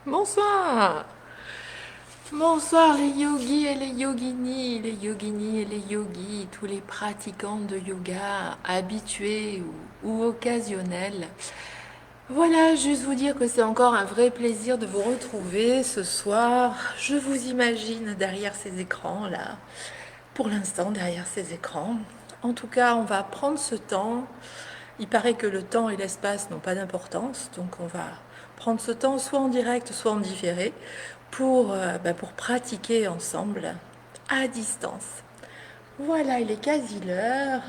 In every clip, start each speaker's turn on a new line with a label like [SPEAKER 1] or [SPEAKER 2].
[SPEAKER 1] Bonsoir. Bonsoir les yogis et les yoginis et les yogis, tous les pratiquants de yoga, habitués ou occasionnels. Voilà, juste vous dire que c'est encore un vrai plaisir de vous retrouver ce soir. Je vous imagine derrière ces écrans là, pour l'instant derrière ces écrans. En tout cas, on va prendre ce temps. Il paraît que le temps et l'espace n'ont pas d'importance, donc on va prendre ce temps soit en direct, soit en différé pour pratiquer ensemble à distance. Voilà, il est quasi l'heure.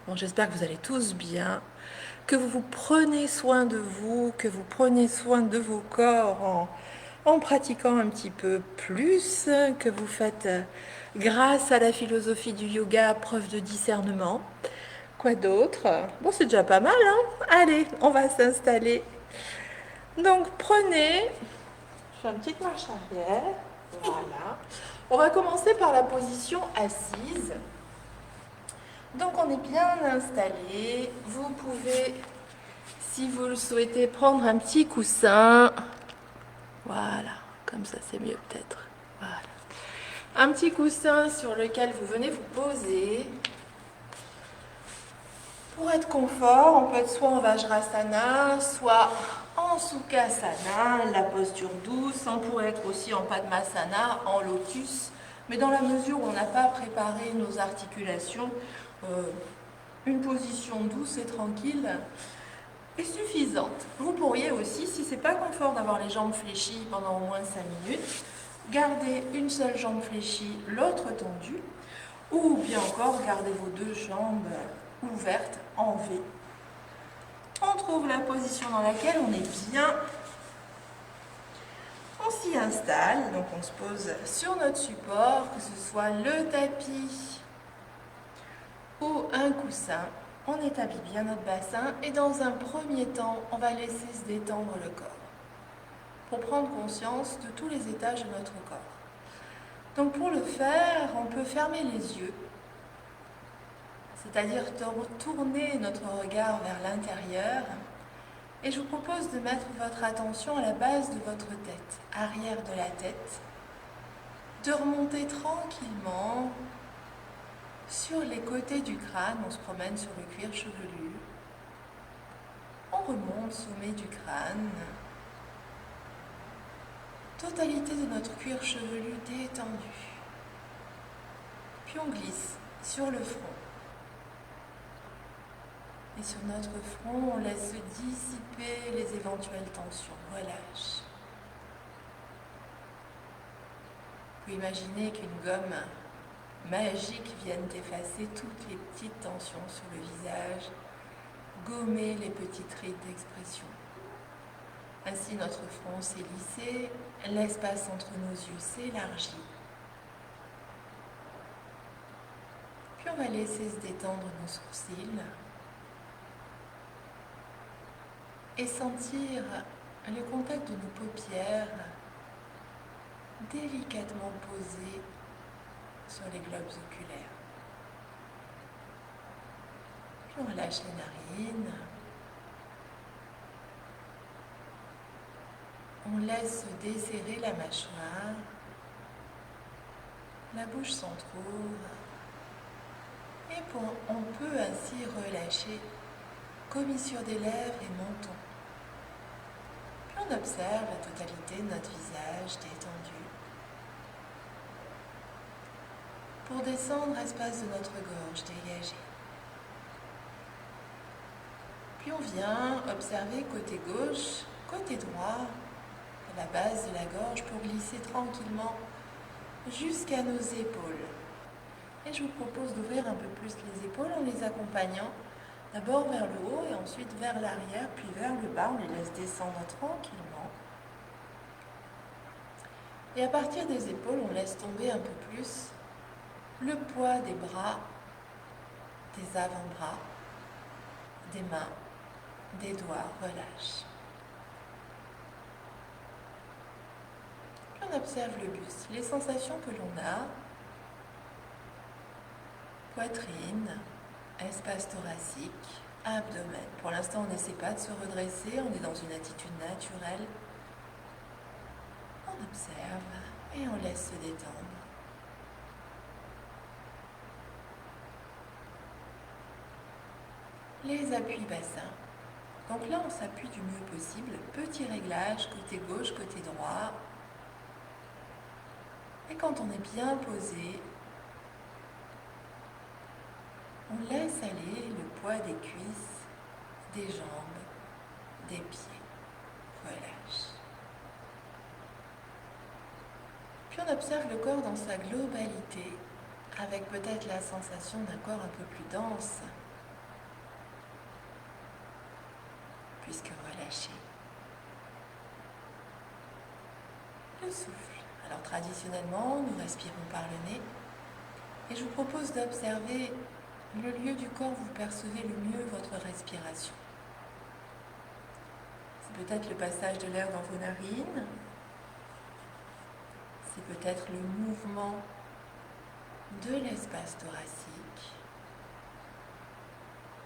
[SPEAKER 1] Bon, j'espère que vous allez tous bien, que vous prenez soin de vous, que vous prenez soin de vos corps en pratiquant un petit peu plus, que vous faites, grâce à la philosophie du yoga, preuve de discernement. Quoi d'autre? Bon, c'est déjà pas mal, hein? Allez, on va s'installer. Donc, prenez. Je fais une petite marche arrière. Voilà. On va commencer par la position assise. Donc, on est bien installé. Vous pouvez, si vous le souhaitez, prendre un petit coussin. Voilà, comme ça, c'est mieux peut-être. Voilà. Un petit coussin sur lequel vous venez vous poser. Pour être confort, on peut être soit en Vajrasana, soit en Sukhasana, la posture douce. On pourrait être aussi en Padmasana, en lotus. Mais dans la mesure où on n'a pas préparé nos articulations, euh, une position douce et tranquille est suffisante. Vous pourriez aussi, si c'est pas confort d'avoir les jambes fléchies pendant au moins 5 minutes, garder une seule jambe fléchie, l'autre tendue, ou bien encore garder vos deux jambes ouvertes en V. On trouve la position dans laquelle on est bien. On s'y installe, donc on se pose sur notre support, que ce soit le tapis ou un coussin. On établit bien notre bassin et dans un premier temps, on va laisser se détendre le corps pour prendre conscience de tous les étages de notre corps. Donc pour le faire, on peut fermer les yeux, c'est-à-dire tourner notre regard vers l'intérieur. Et je vous propose de mettre votre attention à la base de votre tête, arrière de la tête, de remonter tranquillement sur les côtés du crâne, on se promène sur le cuir chevelu, on remonte sommet du crâne, totalité de notre cuir chevelu détendu, puis on glisse sur le front. Et sur notre front, on laisse se dissiper les éventuelles tensions, relâche. Vous pouvez imaginer qu'une gomme magique vienne effacer toutes les petites tensions sur le visage, gommer les petites rides d'expression. Ainsi, notre front s'est lissé, l'espace entre nos yeux s'élargit. Puis on va laisser se détendre nos sourcils et sentir le contact de nos paupières délicatement posées sur les globes oculaires. Puis on relâche les narines. On laisse se desserrer la mâchoire. La bouche s'entrouvre. Et on peut ainsi relâcher commissure des lèvres et menton. Puis on observe la totalité de notre visage détendu. Pour descendre, espace de notre gorge dégagé. Puis on vient observer côté gauche, côté droit, à la base de la gorge pour glisser tranquillement jusqu'à nos épaules. Et je vous propose d'ouvrir un peu plus les épaules en les accompagnant d'abord vers le haut et ensuite vers l'arrière, puis vers le bas. On les laisse descendre tranquillement. Et à partir des épaules, on laisse tomber un peu plus le poids des bras, des avant-bras, des mains, des doigts. Relâche. Puis on observe le buste, les sensations que l'on a. Poitrine, espace thoracique, abdomen. Pour l'instant, on n'essaie pas de se redresser, on est dans une attitude naturelle. On observe et on laisse se détendre. Les appuis bassins. Donc là, on s'appuie du mieux possible. Petit réglage, côté gauche, côté droit. Et quand on est bien posé, on laisse aller le poids des cuisses, des jambes, des pieds. Relâche. Puis on observe le corps dans sa globalité, avec peut-être la sensation d'un corps un peu plus dense, puisque relâché. Le souffle. Alors traditionnellement, nous respirons par le nez, et je vous propose d'observer le lieu du corps où vous percevez le mieux votre respiration. C'est peut-être le passage de l'air dans vos narines, c'est peut-être le mouvement de l'espace thoracique,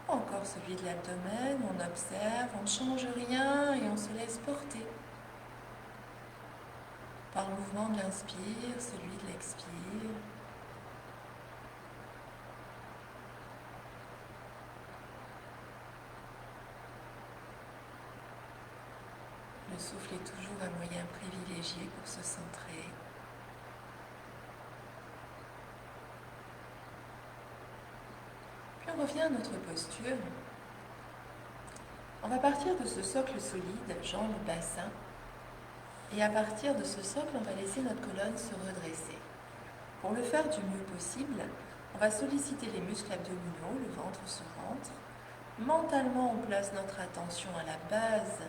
[SPEAKER 1] ou encore celui de l'abdomen. On observe, on ne change rien et on se laisse porter par le mouvement de l'inspire, celui de l'expire. Le souffle est toujours un moyen privilégié pour se centrer. Puis on revient à notre posture. On va partir de ce socle solide, jambes, bassin. Et à partir de ce socle, on va laisser notre colonne se redresser. Pour le faire du mieux possible, on va solliciter les muscles abdominaux, le ventre se rentre. Mentalement, on place notre attention à la base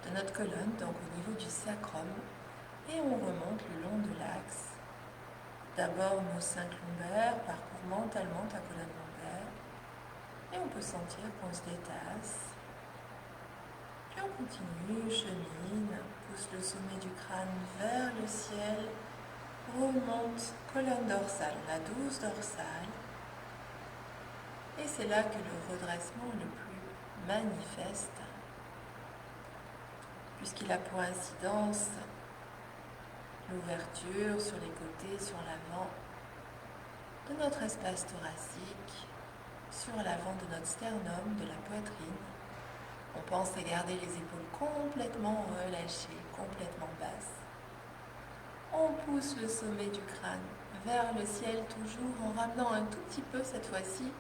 [SPEAKER 1] de notre colonne, donc au niveau du sacrum, et on remonte le long de l'axe. D'abord nos 5 lombaires, parcours mentalement ta colonne lombaire, et on peut sentir qu'on se détasse. Puis on continue, chemine, pousse le sommet du crâne vers le ciel, remonte colonne dorsale, on a 12 dorsales, et c'est là que le redressement est le plus manifeste, puisqu'il a pour incidence l'ouverture sur les côtés, sur l'avant de notre espace thoracique, sur l'avant de notre sternum, de la poitrine. On pense à garder les épaules complètement relâchées, complètement basses. On pousse le sommet du crâne vers le ciel, toujours en ramenant un tout petit peu cette fois-ci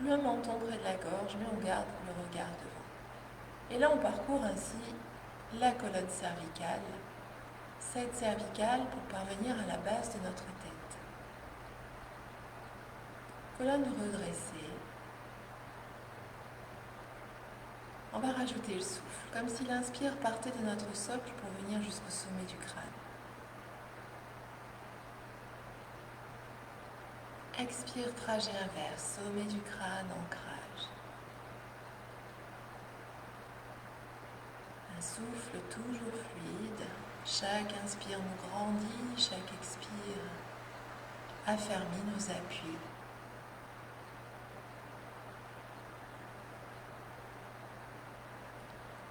[SPEAKER 1] le menton près de la gorge, mais on garde le regard devant. Et là, on parcourt ainsi la colonne cervicale, cette cervicale pour parvenir à la base de notre tête. Colonne redressée. On va rajouter le souffle, comme si l'inspire partait de notre socle pour venir jusqu'au sommet du crâne. Expire, trajet inverse, sommet du crâne, ancrage. Un souffle toujours fluide. Chaque inspire nous grandit, chaque expire affermit nos appuis.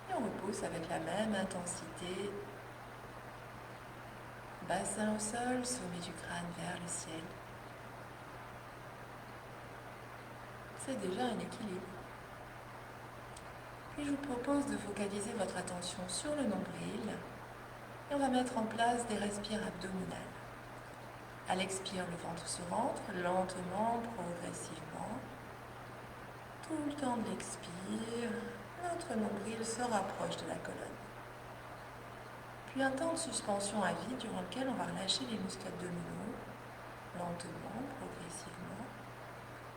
[SPEAKER 1] Et on repousse avec la même intensité. Bassin au sol, sommet du crâne vers le ciel. C'est déjà un équilibre. Puis je vous propose de focaliser votre attention sur le nombril et on va mettre en place des respires abdominales. À l'expire, le ventre se rentre lentement, progressivement. Tout le temps de l'expire, notre nombril se rapproche de la colonne. Puis un temps de suspension à vide durant lequel on va relâcher les muscles abdominaux, lentement, progressivement.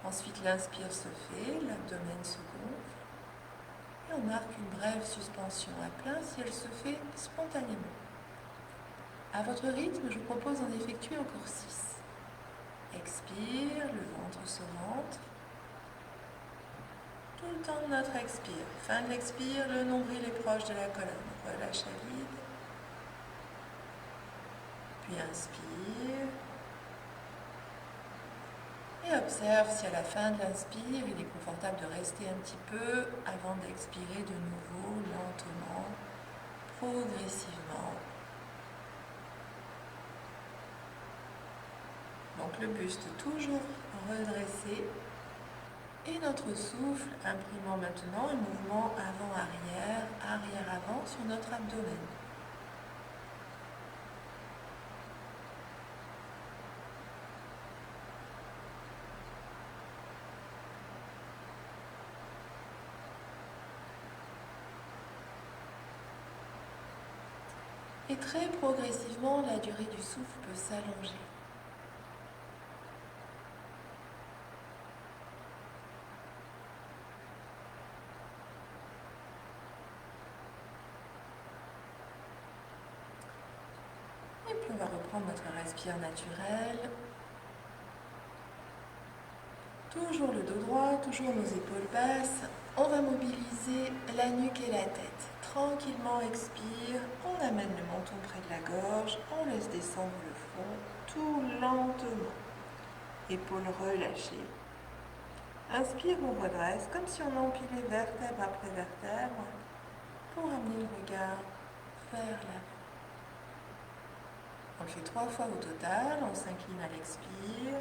[SPEAKER 1] Ensuite, l'inspire se fait, l'abdomen se gonfle. Et on marque une brève suspension à plein si elle se fait spontanément. À votre rythme, je vous propose d'en effectuer encore 6. Expire, le ventre se rentre. Tout le temps de notre expire. Fin de l'expire, le nombril est proche de la colonne. Relâche à vide. Puis inspire. Et observe si à la fin de l'inspire, il est confortable de rester un petit peu avant d'expirer de nouveau, lentement, progressivement. Donc le buste toujours redressé. Et notre souffle imprimant maintenant un mouvement avant-arrière, arrière-avant sur notre abdomen. Et très progressivement, la durée du souffle peut s'allonger. Et puis on va reprendre notre respiration naturelle. Toujours le dos droit, toujours nos épaules basses. On va mobiliser la nuque et la tête. Tranquillement expire, on amène le menton près de la gorge, on laisse descendre le front, tout lentement. Épaules relâchées. Inspire, on redresse, comme si on empilait vertèbre après vertèbre, pour amener le regard vers l'avant. On le fait 3 fois au total, on s'incline à l'expire.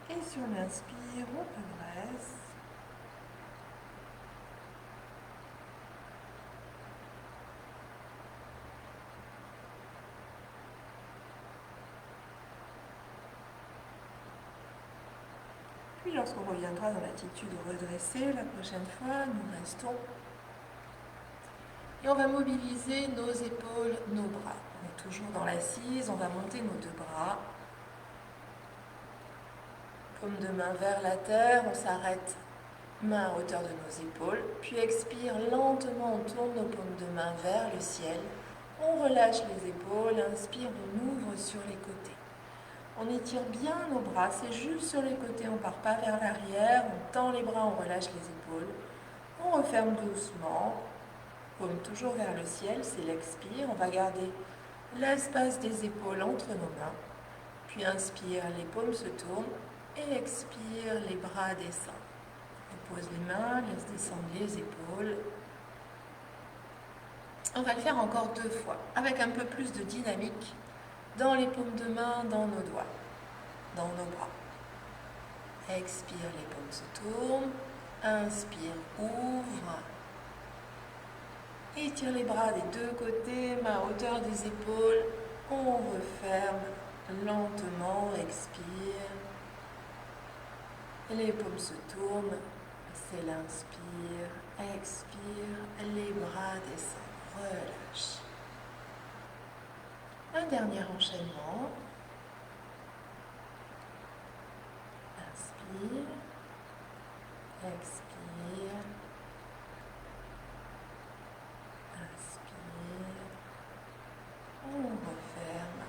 [SPEAKER 1] Et sur l'inspire, on redresse. Puis lorsqu'on reviendra dans l'attitude redressée, la prochaine fois, nous restons. Et on va mobiliser nos épaules, nos bras. On est toujours dans l'assise, on va monter nos 2 bras. Paume de main vers la terre, on s'arrête, main à hauteur de nos épaules, puis expire lentement, on tourne nos paumes de main vers le ciel, on relâche les épaules, inspire, on ouvre sur les côtés. On étire bien nos bras, c'est juste sur les côtés, on ne part pas vers l'arrière, on tend les bras, on relâche les épaules, on referme doucement, paume toujours vers le ciel, c'est l'expire, on va garder l'espace des épaules entre nos mains, puis inspire, les paumes se tournent, et expire, les bras descendent. On pose les mains, laisse descendre les épaules. On va le faire encore 2 fois, avec un peu plus de dynamique dans les paumes de main, dans nos doigts, dans nos bras. Expire, les paumes se tournent. Inspire, ouvre. Étire les bras des 2 côtés, main à hauteur des épaules. On referme lentement, expire. Les paumes se tournent, c'est l'inspire, expire, les bras descendent, relâche. Un dernier enchaînement. Inspire, expire, inspire, on referme,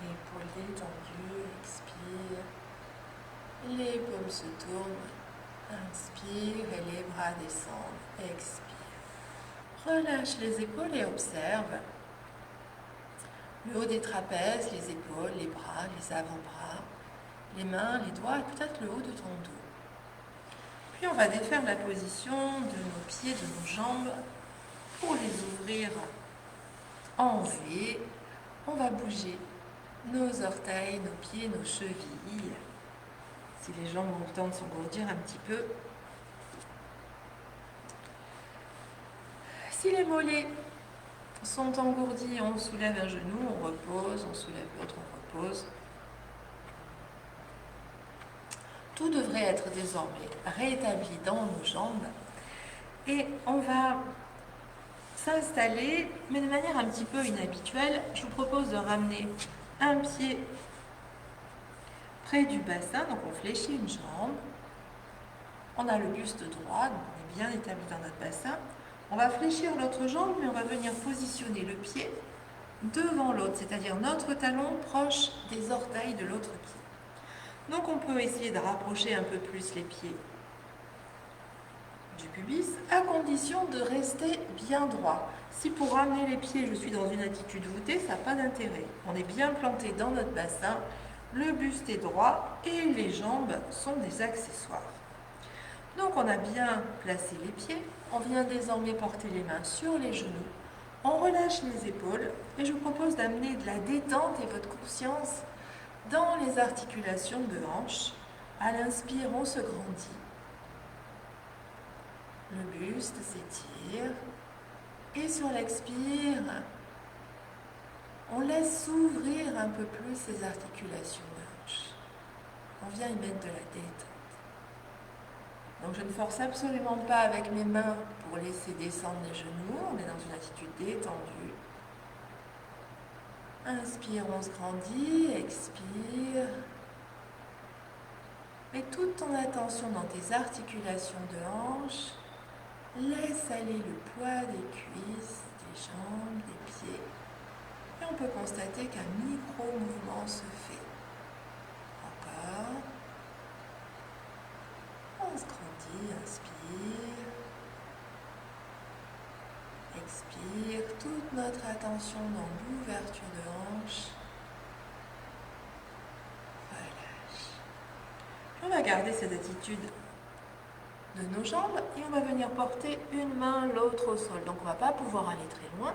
[SPEAKER 1] épaules détendues, expire. Les paumes se tournent, inspire et les bras descendent, expire. Relâche les épaules et observe le haut des trapèzes, les épaules, les bras, les avant-bras, les mains, les doigts et peut-être le haut de ton dos. Puis on va défaire la position de nos pieds, de nos jambes pour les ouvrir en V. On va bouger nos orteils, nos pieds, nos chevilles. Si les jambes ont le temps de s'engourdir un petit peu. Si les mollets sont engourdis, on soulève un genou, on repose, on soulève l'autre, on repose. Tout devrait être désormais rétabli dans nos jambes. Et on va s'installer, mais de manière un petit peu inhabituelle. Je vous propose de ramener un pied près du bassin, donc on fléchit une jambe, on a le buste droit, donc on est bien établi dans notre bassin. On va fléchir l'autre jambe, mais on va venir positionner le pied devant l'autre, c'est-à-dire notre talon proche des orteils de l'autre pied. Donc on peut essayer de rapprocher un peu plus les pieds du pubis, à condition de rester bien droit. Si pour ramener les pieds, je suis dans une attitude voûtée, ça n'a pas d'intérêt. On est bien planté dans notre bassin, le buste est droit et les jambes sont des accessoires. Donc on a bien placé les pieds, on vient désormais porter les mains sur les genoux, On relâche les épaules et je vous propose d'amener de la détente et votre conscience dans les articulations de hanches. À l'inspire, on se grandit. Le buste s'étire. Et sur l'expire, on laisse s'ouvrir un peu plus ces articulations de hanches. On vient y mettre de la détente. Donc je ne force absolument pas avec mes mains pour laisser descendre les genoux. On est dans une attitude détendue. Inspire, on se grandit. Expire. Mets toute ton attention dans tes articulations de hanches. Laisse aller le poids des cuisses, des jambes, des pieds. Et on peut constater qu'un micro-mouvement se fait. Encore. On se grandit, inspire. Expire. Toute notre attention dans l'ouverture de hanche. Relâche. On va garder cette attitude de nos jambes et on va venir porter une main, l'autre au sol. Donc on ne va pas pouvoir aller très loin.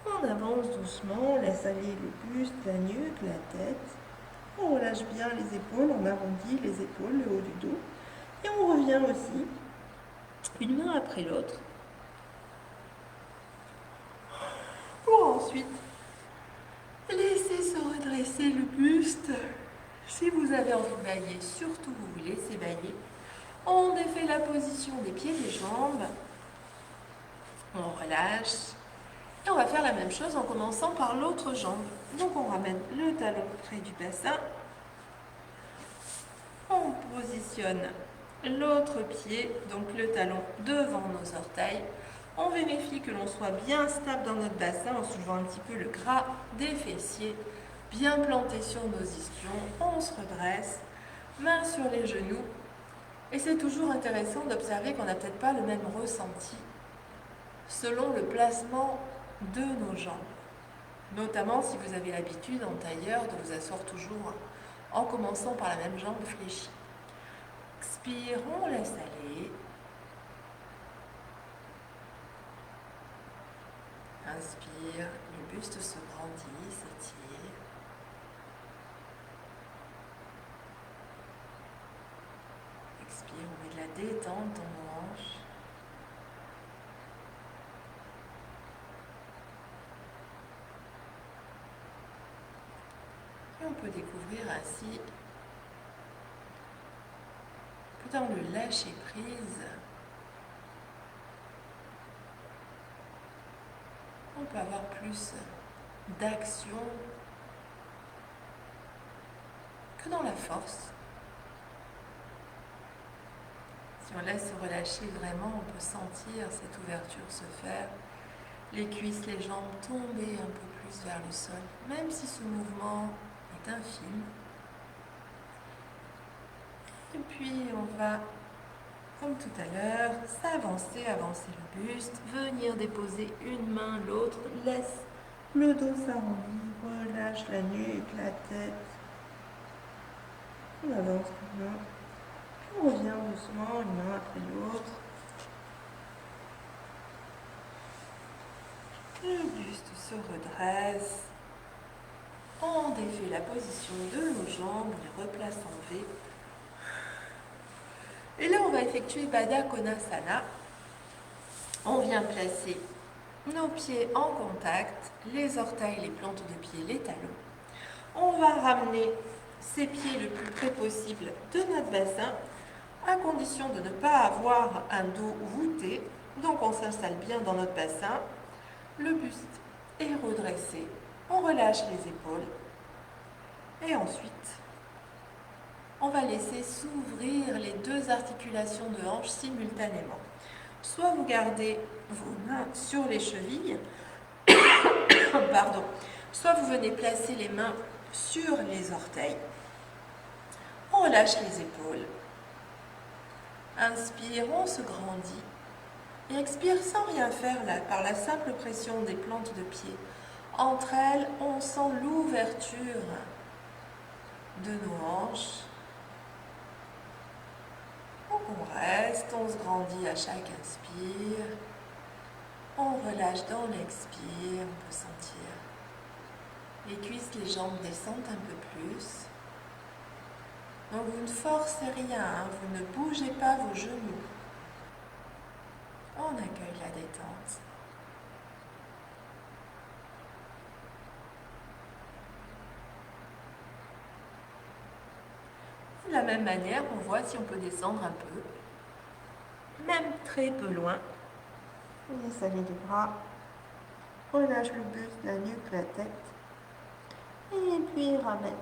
[SPEAKER 1] On avance doucement, on laisse aller le buste, la nuque, la tête. On relâche bien les épaules, on arrondit les épaules, le haut du dos. Et on revient aussi, une main après l'autre. Pour ensuite laisser se redresser le buste. Si vous avez envie de bailler, surtout vous laissez bailler. On défait la position des pieds et des jambes. On relâche. Et on va faire la même chose en commençant par l'autre jambe. Donc on ramène le talon près du bassin. On positionne l'autre pied, donc le talon devant nos orteils. On vérifie que l'on soit bien stable dans notre bassin en soulevant un petit peu le gras des fessiers, bien planté sur nos ischions. On se redresse, main sur les genoux. Et c'est toujours intéressant d'observer qu'on n'a peut-être pas le même ressenti selon le placement de nos jambes. Notamment si vous avez l'habitude en tailleur de vous asseoir toujours en commençant par la même jambe fléchie. Expire, on laisse aller. Inspire, le buste se grandit, s'étire. Expire, on met de la détente dans nos hanches. Et on peut découvrir ainsi que dans le lâcher prise, on peut avoir plus d'action que dans la force. Si on laisse se relâcher vraiment, on peut sentir cette ouverture se faire, les cuisses, les jambes tomber un peu plus vers le sol, même si ce mouvement est infime. Et puis on va, comme tout à l'heure, s'avancer, avancer le buste, venir déposer une main, l'autre, laisse le dos s'arrondir, relâche la nuque, la tête. On avance une main, puis on revient doucement, une main après l'autre. Le buste se redresse. On défait la position de nos jambes, on les replace en V. Et là, on va effectuer Baddha Konasana. On vient placer nos pieds en contact, les orteils, les plantes de pied, les talons. On va ramener ces pieds le plus près possible de notre bassin, à condition de ne pas avoir un dos voûté. Donc on s'installe bien dans notre bassin. Le buste est redressé. On relâche les épaules. Et ensuite, on va laisser s'ouvrir les deux articulations de hanche simultanément. Soit vous gardez vos mains sur les chevilles, pardon, soit vous venez placer les mains sur les orteils. On relâche les épaules. Inspire, on se grandit. Et expire sans rien faire là, par la simple pression des plantes de pied. Entre elles, on sent l'ouverture de nos hanches. Donc on reste, on se grandit à chaque inspire. On relâche dans l'expire, on peut sentir les cuisses, les jambes descendent un peu plus. Donc vous ne forcez rien, hein, vous ne bougez pas vos genoux. On accueille la détente. De la même manière, on voit si on peut descendre un peu, même très peu loin. On laisse aller les bras, relâche le buste, la nuque, la tête, et puis ramène.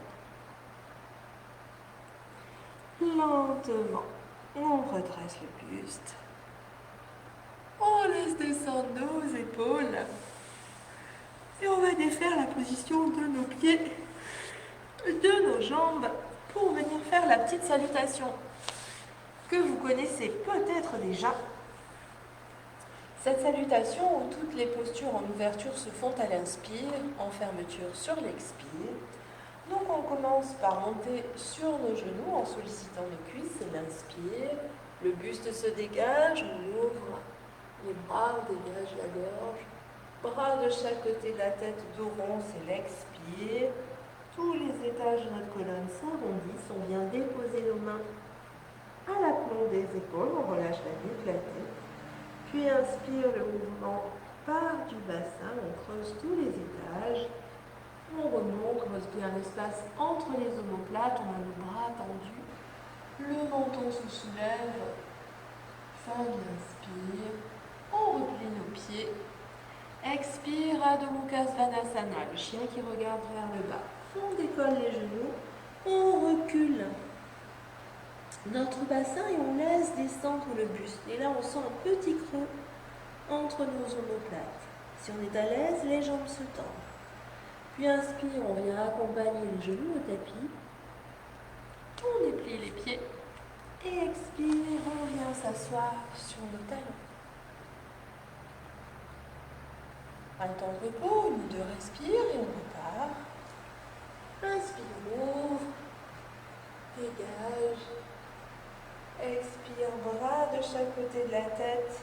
[SPEAKER 1] Lentement, on redresse le buste. On laisse descendre nos épaules. Et on va défaire la position de nos pieds, de nos jambes, pour venir faire la petite salutation que vous connaissez peut-être déjà. Cette salutation où toutes les postures en ouverture se font à l'inspire, en fermeture sur l'expire. Donc on commence par monter sur nos genoux en sollicitant nos cuisses, c'est l'inspire. Le buste se dégage, on ouvre les bras, on dégage la gorge. Bras de chaque côté de la tête, dos rond, c'est l'expire. Tous les étages de notre colonne s'arrondissent, on vient déposer nos mains à l'aplomb des épaules, on relâche la nuque, la tête. Puis inspire, le mouvement part du bassin, on creuse tous les étages. On remonte, on reste bien l'espace entre les omoplates, on a le bras tendu. Le menton se soulève. Fin d'inspire. On replie nos pieds. Expire, Adho Mukha Svanasana, le chien qui regarde vers le bas. On décolle les genoux. On recule notre bassin et on laisse descendre le buste. Et là, on sent un petit creux entre nos omoplates. Si on est à l'aise, les jambes se tendent. Puis inspire, on vient accompagner les genoux au tapis. On déplie les pieds. Et expire, on vient s'asseoir sur nos talons. Un temps de repos, une ou deux respires et on repart. Inspire, ouvre. Dégage. Expire, bras de chaque côté de la tête.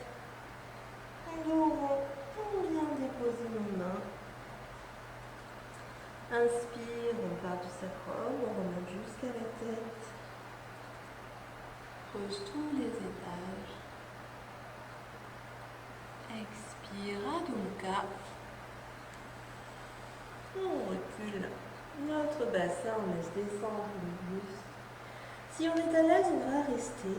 [SPEAKER 1] On vient déposer nos mains. Inspire, on part du sacrum, on remonte jusqu'à la tête. Creuse tous les étages. Expire, Adho Mukha. On recule notre bassin, on laisse descendre le buste. Si on est à l'aise, on va rester.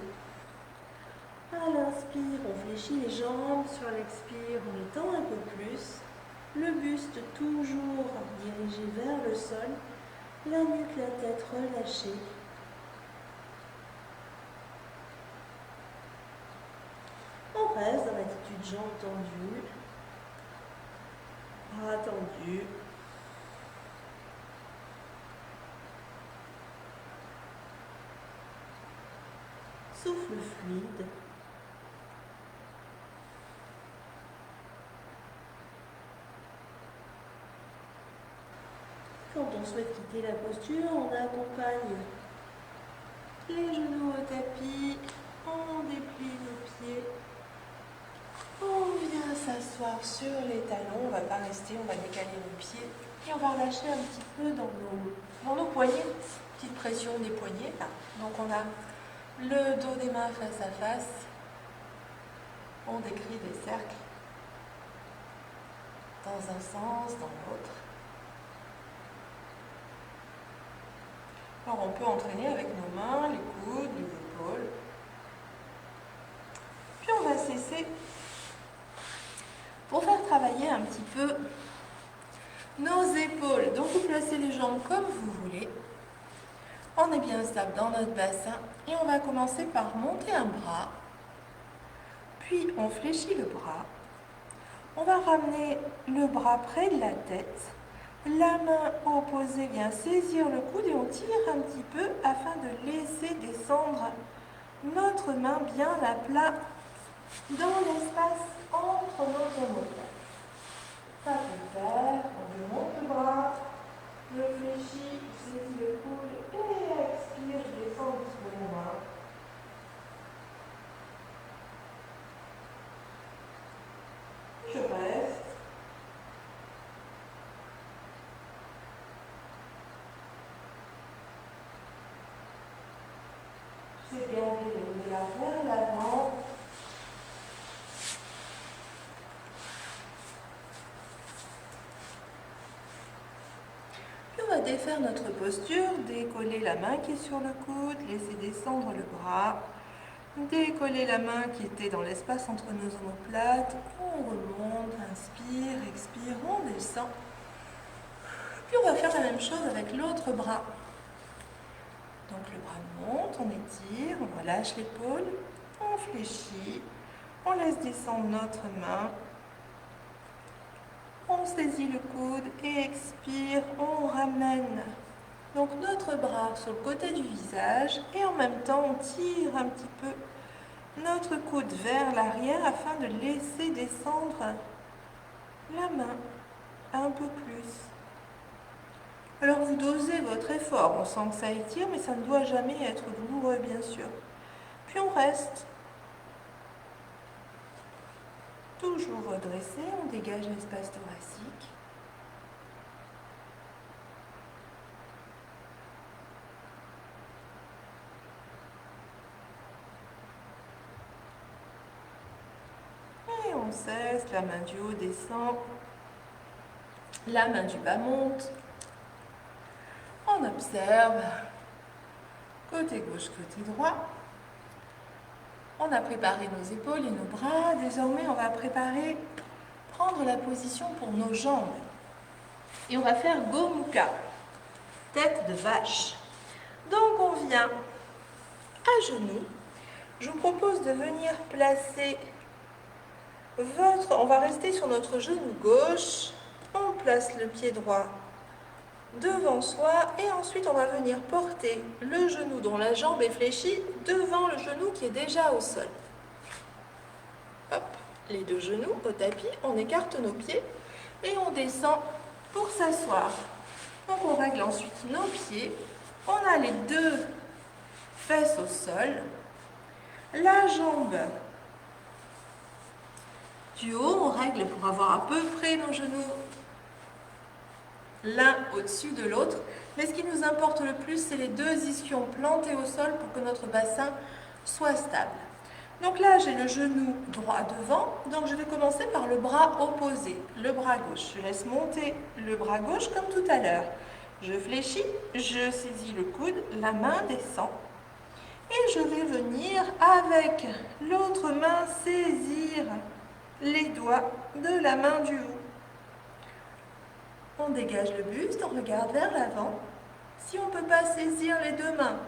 [SPEAKER 1] À l'inspire, on fléchit les jambes. Sur l'expire, on étend un peu plus. Le buste toujours dirigé vers le sol. La nuque, la tête relâchée. On reste dans l'attitude jambes tendues. Bras tendus. Souffle fluide. Quand on souhaite quitter la posture, on accompagne les genoux au tapis, on déplie nos pieds, on vient s'asseoir sur les talons, on ne va pas rester, on va décaler nos pieds et on va relâcher un petit peu dans nos poignets, petite pression des poignets là. Donc on a le dos des mains face à face, on décrit des cercles dans un sens, dans l'autre. Alors on peut entraîner avec nos mains, les coudes, les épaules. Puis on va cesser pour faire travailler un petit peu nos épaules. Donc vous placez les jambes comme vous voulez. On est bien stable dans notre bassin et on va commencer par monter un bras. Puis on fléchit le bras. On va ramener le bras près de la tête. La main opposée vient saisir le coude et on tire un petit peu afin de laisser descendre notre main bien à plat dans l'espace entre nos omoplates. Ça peut faire, on monte le bras, je fléchis, je saisis le coude et expire, je descends doucement. Je c'est bien de lever la vers l'avant. Puis on va défaire notre posture, décoller la main qui est sur le coude, laisser descendre le bras, décoller la main qui était dans l'espace entre nos omoplates, on remonte, inspire, expire, on descend. Puis on va faire la même chose avec l'autre bras. Donc le bras monte, on étire, on relâche l'épaule, on fléchit, on laisse descendre notre main, on saisit le coude et expire, on ramène donc notre bras sur le côté du visage et en même temps on tire un petit peu notre coude vers l'arrière afin de laisser descendre la main un peu plus. Alors vous dosez votre effort, on sent que ça étire, mais ça ne doit jamais être douloureux bien sûr. Puis on reste toujours redressé, on dégage l'espace thoracique. Et on cesse, la main du haut descend, la main du bas monte. On observe, côté gauche, côté droit. On a préparé nos épaules et nos bras. Désormais, on va prendre la position pour nos jambes. Et on va faire Gomukha, tête de vache. Donc, on vient à genoux. Je vous propose de venir placer on va rester sur notre genou gauche. On place le pied droit devant soi et ensuite on va venir porter le genou dont la jambe est fléchie devant le genou qui est déjà au sol. Hop, les deux genoux au tapis, on écarte nos pieds et on descend pour s'asseoir. Donc on règle ensuite nos pieds, on a les deux fesses au sol, la jambe du haut, on règle pour avoir à peu près nos genoux l'un au-dessus de l'autre. Mais ce qui nous importe le plus, c'est les deux ischions plantés au sol pour que notre bassin soit stable. Donc là, j'ai le genou droit devant, donc je vais commencer par le bras opposé, le bras gauche. Je laisse monter le bras gauche comme tout à l'heure. Je fléchis, je saisis le coude, la main descend. Et je vais venir avec l'autre main saisir les doigts de la main du haut. On dégage le buste, on regarde vers l'avant. Si on ne peut pas saisir les deux mains,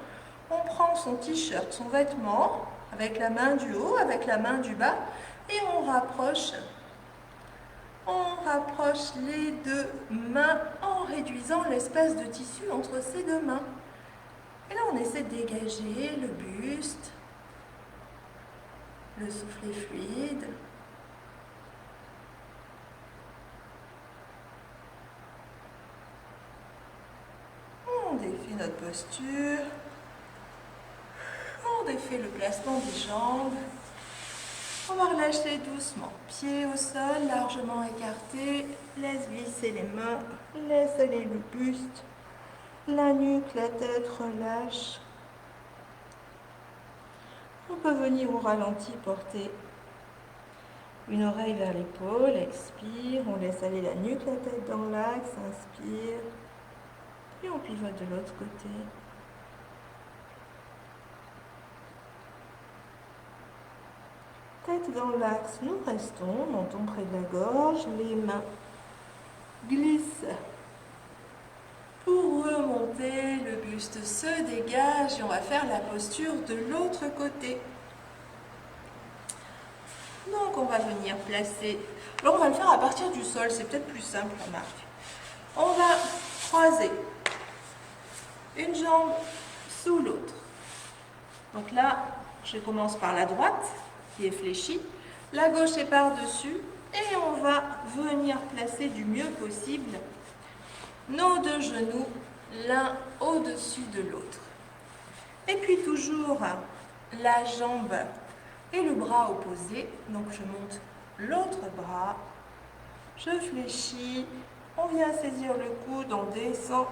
[SPEAKER 1] on prend son t-shirt, son vêtement, avec la main du haut, avec la main du bas, et on rapproche les deux mains en réduisant l'espace de tissu entre ces deux mains. Et là, on essaie de dégager le buste, le soufflet fluide. On défait notre posture. On défait le placement des jambes. On va relâcher doucement. Pieds au sol, largement écartés. Laisse glisser les mains. Laisse aller le buste. La nuque, la tête relâche. On peut venir au ralenti porter une oreille vers l'épaule. Expire. On laisse aller la nuque, la tête dans l'axe. Inspire. Et on pivote de l'autre côté. Tête dans l'axe, nous restons, menton près de la gorge, les mains glissent pour remonter, le buste se dégage et on va faire la posture de l'autre côté. Donc on va venir placer, alors on va le faire à partir du sol, c'est peut-être plus simple, remarque. On va croiser une jambe sous l'autre. Donc là, je commence par la droite, qui est fléchie, la gauche est par-dessus, et on va venir placer du mieux possible nos deux genoux l'un au-dessus de l'autre. Et puis toujours la jambe et le bras opposés, donc je monte l'autre bras, je fléchis, on vient saisir le coude, on descend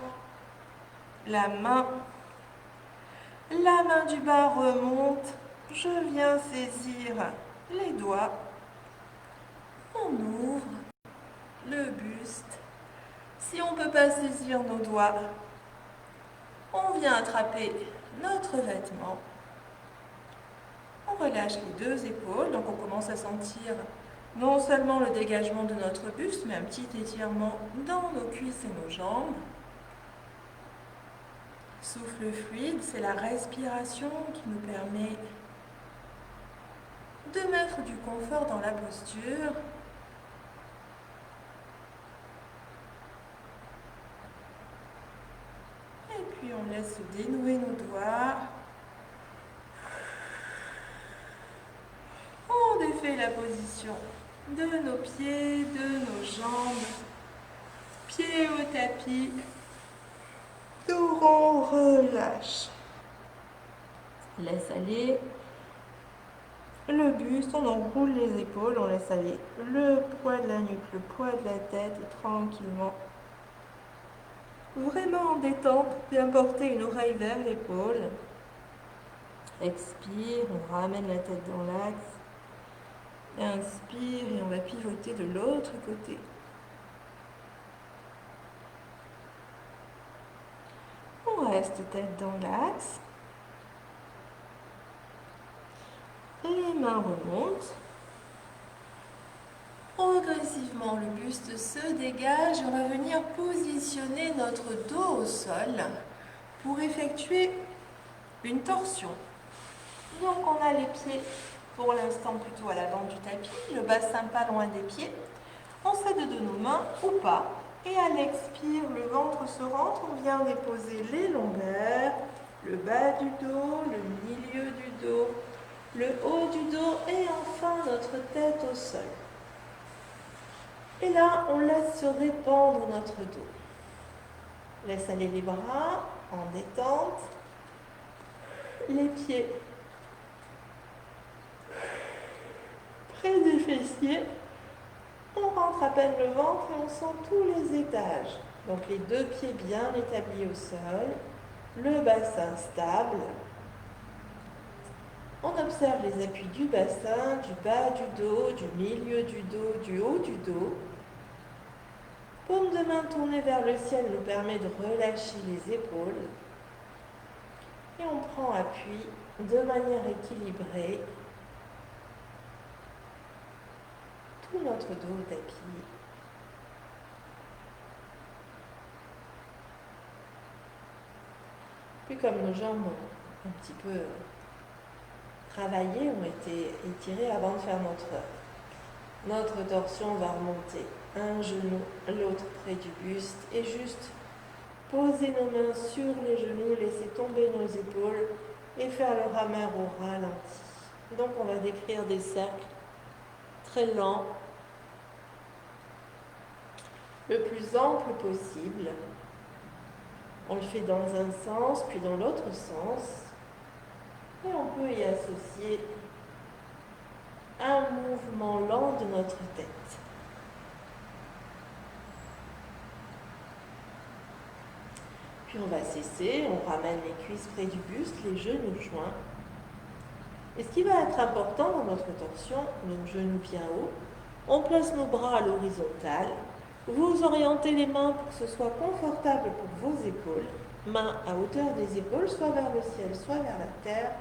[SPEAKER 1] la main La main du bas remonte. Je viens saisir les doigts. On ouvre le buste. Si on ne peut pas saisir nos doigts, on vient attraper notre vêtement. On relâche les deux épaules, donc on commence à sentir non seulement le dégagement de notre buste, mais un petit étirement dans nos cuisses et nos jambes. Souffle fluide, c'est la respiration qui nous permet de mettre du confort dans la posture. Et puis on laisse se dénouer nos doigts. On défait la position de nos pieds, de nos jambes. Pieds au tapis. Tout rond, relâche. Laisse aller le buste, on enroule les épaules, on laisse aller le poids de la nuque, le poids de la tête et tranquillement, vraiment en détente, bien porter une oreille vers l'épaule. Expire, on ramène la tête dans l'axe. Inspire et on va pivoter de l'autre côté. On reste tête dans l'axe. Les mains remontent. Progressivement, le buste se dégage. On va venir positionner notre dos au sol pour effectuer une torsion. Donc on a les pieds pour l'instant plutôt à l'avant du tapis, le bassin pas loin des pieds. On s'aide de nos mains ou pas. Et à l'expire, le ventre se rentre. On vient déposer les longueurs, le bas du dos, le milieu du dos, le haut du dos et enfin notre tête au sol. Et là, on laisse se répandre notre dos. Laisse aller les bras en détente. Les pieds près des fessiers. On rentre à peine le ventre et on sent tous les étages. Donc les deux pieds bien établis au sol, le bassin stable. On observe les appuis du bassin, du bas du dos, du milieu du dos, du haut du dos. Paume de main tournée vers le ciel nous permet de relâcher les épaules. Et on prend appui de manière équilibrée. Tout notre dos au tapis. Puis comme nos jambes ont un petit peu travaillé, ont été étirées avant de faire notre torsion, on va remonter un genou, l'autre près du buste et juste poser nos mains sur les genoux, laisser tomber nos épaules et faire le rameur au ralenti. Donc on va décrire des cercles très lents, le plus ample possible. On le fait dans un sens, puis dans l'autre sens. Et on peut y associer un mouvement lent de notre tête. Puis on va cesser, on ramène les cuisses près du buste, les genoux joints. Et ce qui va être important dans notre torsion, donc genoux bien haut, on place nos bras à l'horizontale. Vous orientez les mains pour que ce soit confortable pour vos épaules. Mains à hauteur des épaules, soit vers le ciel, soit vers la terre.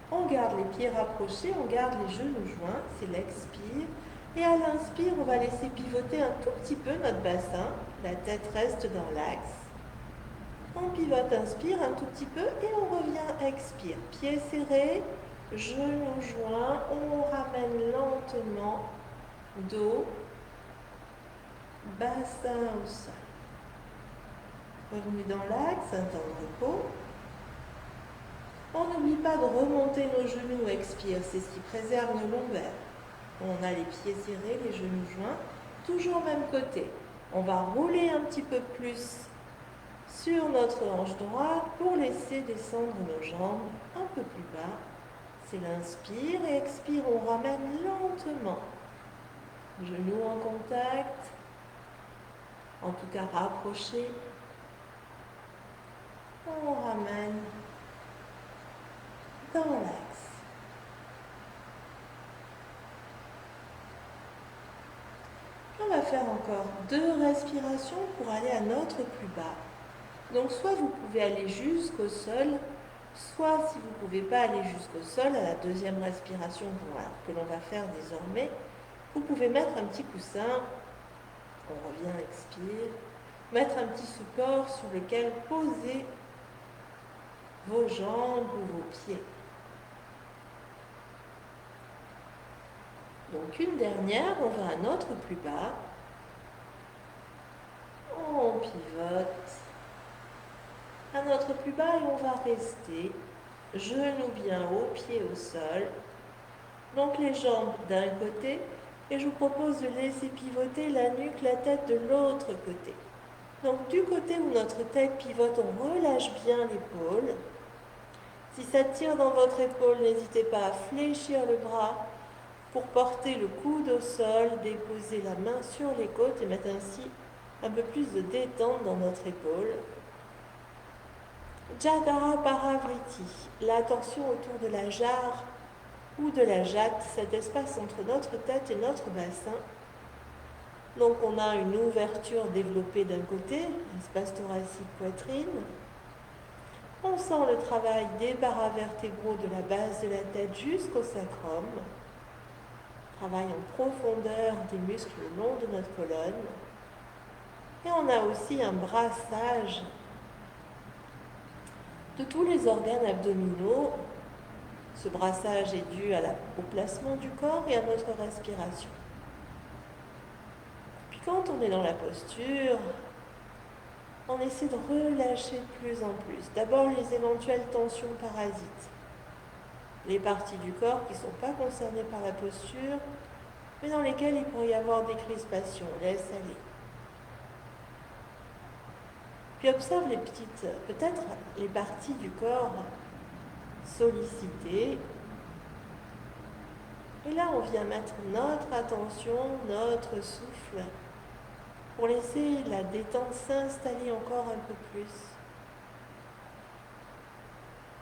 [SPEAKER 1] On garde les pieds rapprochés, on garde les genoux joints, c'est l'expire. Et à l'inspire, on va laisser pivoter un tout petit peu notre bassin. La tête reste dans l'axe. On pivote, inspire un tout petit peu et on revient, expire. Pieds serrés, genoux joints, on ramène lentement, dos, bassin au sol. Revenu dans l'axe, un temps de repos. On n'oublie pas de remonter nos genoux, expire, c'est ce qui préserve nos lombaires. On a les pieds serrés, les genoux joints, toujours au même côté. On va rouler un petit peu plus sur notre hanche droite pour laisser descendre nos jambes un peu plus bas. C'est l'inspire et expire, on ramène lentement. Genoux en contact, en tout cas rapprochés. On ramène dans l'axe. On va faire encore 2 respirations pour aller à notre plus bas. Donc soit vous pouvez aller jusqu'au sol, soit si vous ne pouvez pas aller jusqu'au sol, à la deuxième respiration que l'on va faire désormais, vous pouvez mettre un petit coussin, on revient, expire, mettre un petit support sur lequel poser vos jambes ou vos pieds. Donc une dernière, on va à notre plus bas, on pivote à notre plus bas et on va rester genoux bien haut, pieds au sol. Donc les jambes d'un côté et je vous propose de laisser pivoter la nuque, la tête de l'autre côté. Donc du côté où notre tête pivote, on relâche bien l'épaule. Si ça tire dans votre épaule, n'hésitez pas à fléchir le bras pour porter le coude au sol, déposer la main sur les côtes et mettre ainsi un peu plus de détente dans notre épaule. Jatara Parivriti, la tension autour de la jarre ou de la jatte, cet espace entre notre tête et notre bassin. Donc on a une ouverture développée d'un côté, espace thoracique poitrine. On sent le travail des paravertébraux de la base de la tête jusqu'au sacrum. Travail en profondeur des muscles le long de notre colonne. Et on a aussi un brassage de tous les organes abdominaux. Ce brassage est dû au placement du corps et à notre respiration. Puis quand on est dans la posture, on essaie de relâcher de plus en plus. D'abord les éventuelles tensions parasites. Les parties du corps qui ne sont pas concernées par la posture, mais dans lesquelles il pourrait y avoir des crispations. Laisse aller. Puis observe peut-être les parties du corps sollicitées. Et là, on vient mettre notre attention, notre souffle, pour laisser la détente s'installer encore un peu plus,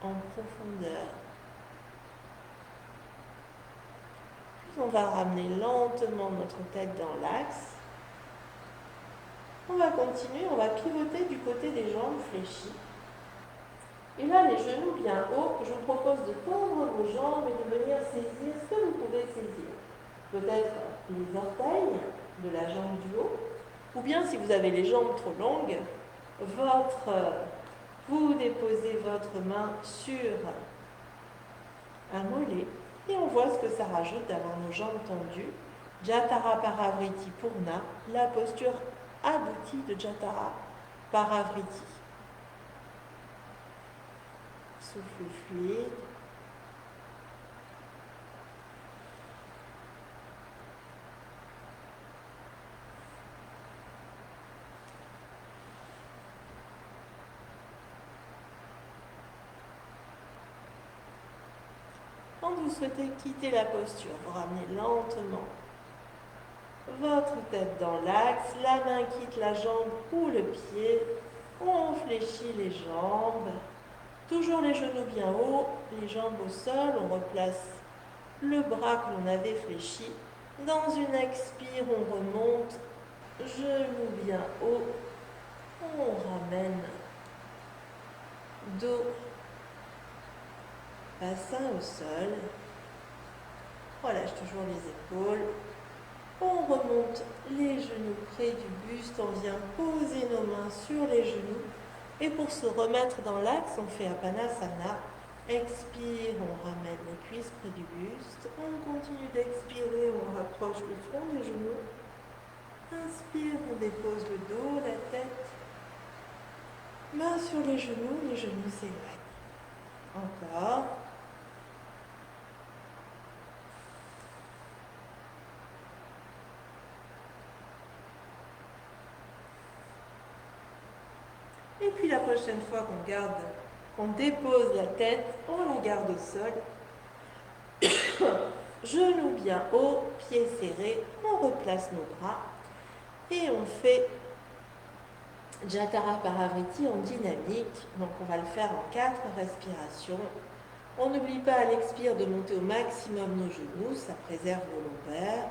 [SPEAKER 1] en profondeur. Puis on va ramener lentement notre tête dans l'axe. On va continuer, on va pivoter du côté des jambes fléchies. Et là, les genoux bien hauts, je vous propose de tendre vos jambes et de venir saisir ce que vous pouvez saisir. Peut-être les orteils de la jambe du haut, ou bien si vous avez les jambes trop longues, vous déposez votre main sur un mollet et on voit ce que ça rajoute d'avoir nos jambes tendues. Jatara Parivriti Purna, la posture aboutie de Jatara Parivriti. Souffle fluide. Quand vous souhaitez quitter la posture, vous ramenez lentement votre tête dans l'axe, la main quitte la jambe ou le pied, on fléchit les jambes, toujours les genoux bien hauts, les jambes au sol, on replace le bras que l'on avait fléchi. Dans une expire, on remonte, genoux bien haut, on ramène dos, bassin au sol, relâche toujours les épaules. On remonte les genoux près du buste, on vient poser nos mains sur les genoux. Et pour se remettre dans l'axe, on fait Apanasana. Expire, on ramène les cuisses près du buste. On continue d'expirer, on rapproche le front des genoux. Inspire, on dépose le dos, la tête. Main sur les genoux s'éloignent. Encore. Et puis la prochaine fois qu'on dépose la tête, on la garde au sol. Genoux bien haut, pieds serrés, on replace nos bras et on fait Jatara Parivriti en dynamique. Donc on va le faire en 4 respirations.
[SPEAKER 2] On n'oublie pas à l'expire de monter au maximum nos genoux, ça préserve nos lombaires.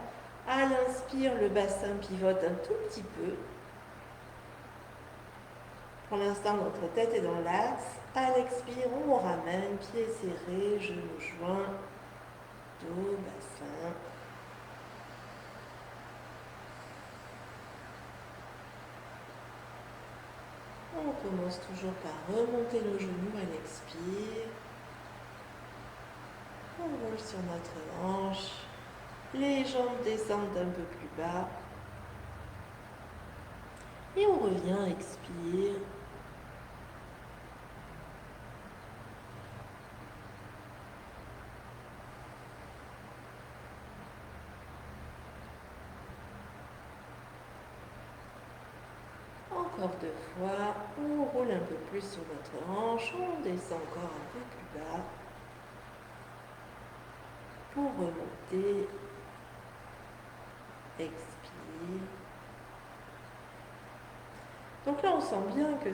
[SPEAKER 2] À l'inspire, le bassin pivote un tout petit peu. Pour l'instant, notre tête est dans l'axe. À l'expire, on ramène, pieds serrés, genoux joints, dos, bassin. On commence toujours par remonter nos genoux à l'expire. On roule sur notre hanche. Les jambes descendent un peu plus bas. Et on revient, expire. Encore 2 fois, on roule un peu plus sur notre hanche, on descend encore un peu plus bas pour remonter, expire. Donc là, on sent bien que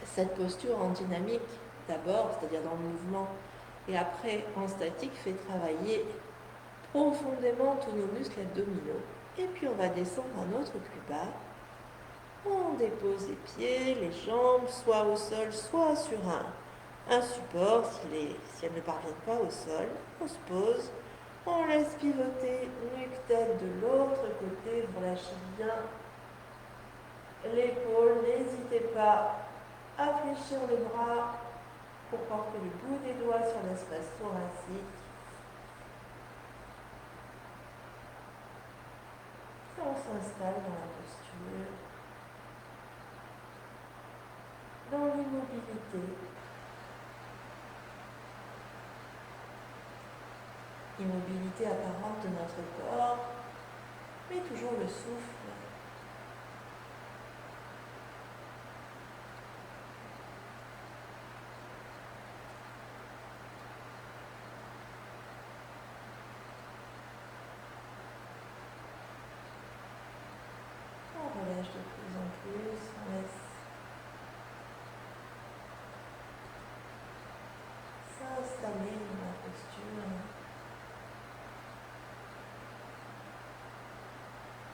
[SPEAKER 2] cette posture en dynamique, d'abord, c'est-à-dire dans le mouvement, et après en statique, fait travailler profondément tous nos muscles abdominaux. Et puis on va descendre un autre plus bas. On dépose les pieds, les jambes, soit au sol, soit sur un support. Si elles ne parviennent pas au sol, on se pose. On laisse pivoter nuque-tête de l'autre côté. Vous lâchez bien l'épaule. N'hésitez pas à fléchir les bras pour porter le bout des doigts sur l'espace thoracique. Et on s'installe dans la posture, dans l'immobilité. Immobilité apparente de notre corps, mais toujours le souffle. On relâche de plus en plus, on laisse s'installer dans la posture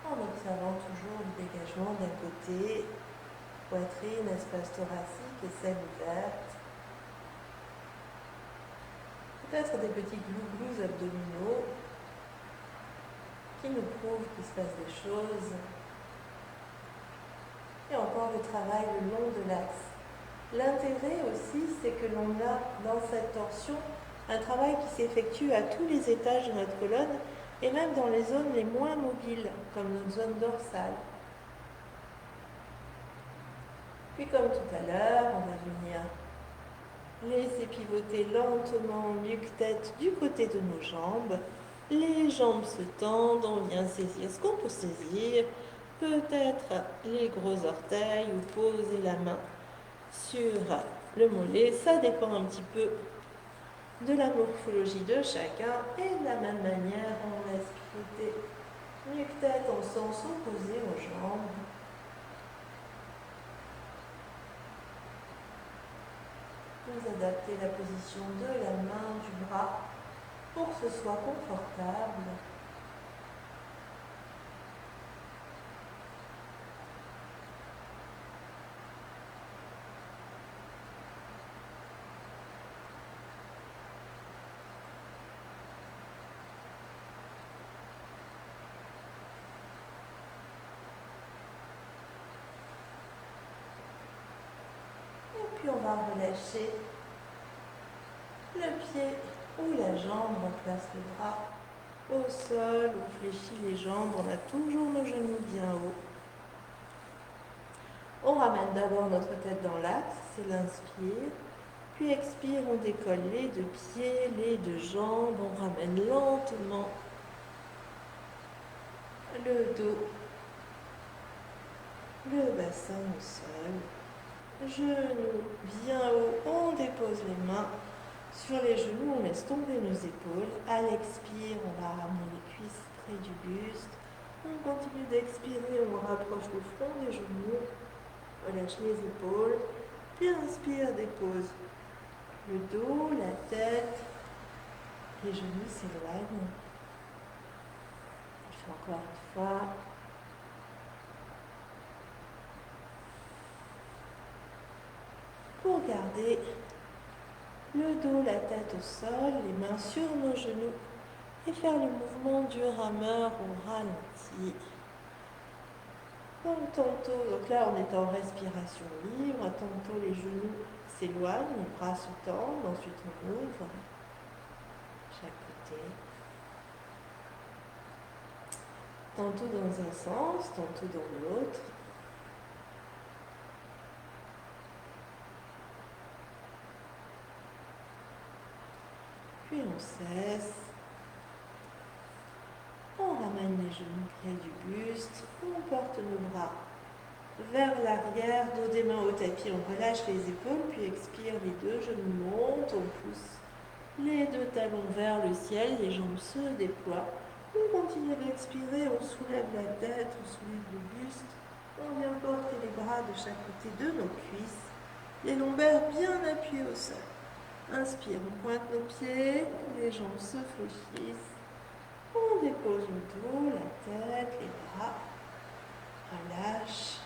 [SPEAKER 2] en observant toujours le dégagement d'un côté, poitrine, espace thoracique et scène ouverte. Peut-être des petits glouglous abdominaux qui nous prouvent qu'il se passe des choses. Et encore le travail le long de l'axe. L'intérêt aussi, c'est que l'on a dans cette torsion un travail qui s'effectue à tous les étages de notre colonne et même dans les zones les moins mobiles, comme notre zone dorsale. Puis comme tout à l'heure, on va venir laisser pivoter lentement nuque-tête du côté de nos jambes. Les jambes se tendent, on vient saisir ce qu'on peut saisir, peut-être les gros orteils ou poser la main sur le mollet. Ça dépend un petit peu de la morphologie de chacun. Et de la même manière, on laisse pivoter nuque-tête en sens opposé aux jambes. Vous adaptez la position de la main, du bras, pour que ce soit confortable. Et puis on va relâcher le pied ou la jambe, on place le bras au sol, on fléchit les jambes, on a toujours nos genoux bien hauts. On ramène d'abord notre tête dans l'axe, c'est l'inspire. Puis expire, on décolle les deux pieds, les deux jambes, on ramène lentement le dos, le bassin au sol. Genoux bien haut, on dépose les mains sur les genoux, on laisse tomber nos épaules. À l'expire, on va ramener les cuisses près du buste. On continue d'expirer, on rapproche le front des genoux, relâche les épaules. Puis inspire, dépose Le dos, la tête, les genoux s'éloignent. Je fais encore une fois. Pour garder le dos, la tête au sol, les mains sur nos genoux et faire le mouvement du rameur au ralenti. Donc tantôt, donc là on est en respiration libre, tantôt les genoux s'éloignent, les bras se tendent, ensuite on ouvre chaque côté. Tantôt dans un sens, tantôt dans l'autre. Puis on cesse. On ramène les genoux près du buste, on porte nos bras vers l'arrière, dos des mains au tapis, on relâche les épaules, puis expire, les deux genoux montent, on pousse les deux talons vers le ciel, les jambes se déploient. On continue d'expirer, on soulève la tête, on soulève le buste, on vient porter les bras de chaque côté de nos cuisses, les lombaires bien appuyés au sol. Inspire, on pointe nos pieds, les jambes se fléchissent. On dépose le dos, la tête, les bras. Relâche.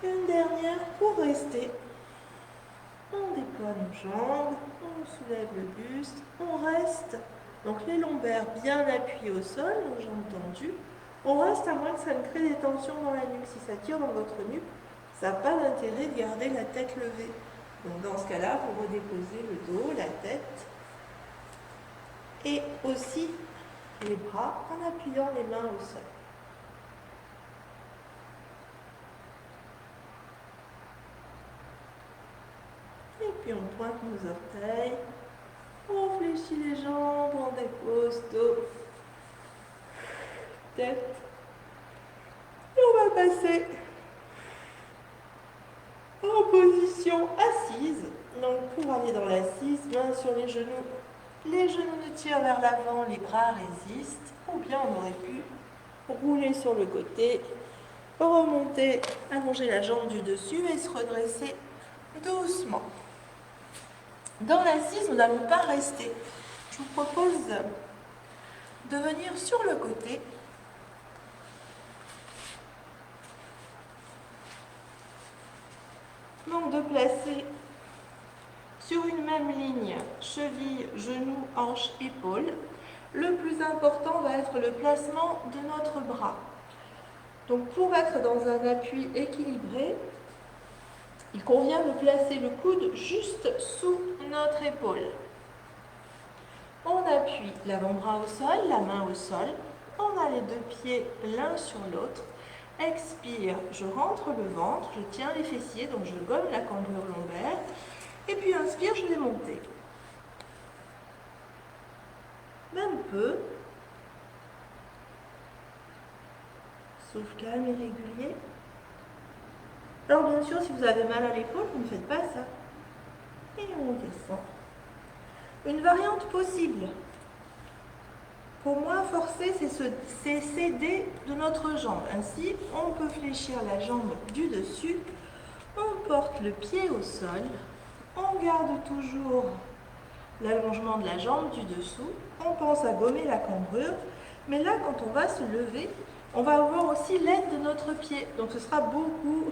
[SPEAKER 2] Une dernière pour rester. On déploie nos jambes, on soulève le buste, on reste. Donc les lombaires bien appuyés au sol, nos jambes tendues. On reste à moins que ça ne crée des tensions dans la nuque. Si ça tire dans votre nuque, ça n'a pas d'intérêt de garder la tête levée. Donc dans ce cas-là, vous redéposez le dos, la tête. Et aussi les bras en appuyant les mains au sol. Et puis on pointe nos orteils, on fléchit les jambes, on dépose dos, tête. Et on va passer en position assise. Donc pour aller dans l'assise, main sur les genoux nous tirent vers l'avant, les bras résistent. Ou bien on aurait pu rouler sur le côté, remonter, allonger la jambe du dessus et se redresser doucement. Dans l'assise, nous n'allons pas rester. Je vous propose de venir sur le côté. Donc de placer sur une même ligne cheville, genou, hanche, épaule. Le plus important va être le placement de notre bras. Donc pour être dans un appui équilibré, il convient de placer le coude juste sous notre épaule. On appuie l'avant-bras au sol, la main au sol. On a les deux pieds l'un sur l'autre. Expire, je rentre le ventre, je tiens les fessiers, donc je gomme la cambrure lombaire. Et puis inspire, je vais monter. Même peu. Souffle calme et régulier. Alors bien sûr, si vous avez mal à l'épaule, vous ne faites pas ça. Et on descend. Une variante possible. Pour moins forcer, c'est céder de notre jambe. Ainsi, on peut fléchir la jambe du dessus. On porte le pied au sol. On garde toujours l'allongement de la jambe du dessous. On pense à gommer la cambrure. Mais là, quand on va se lever, on va avoir aussi l'aide de notre pied. Donc ce sera beaucoup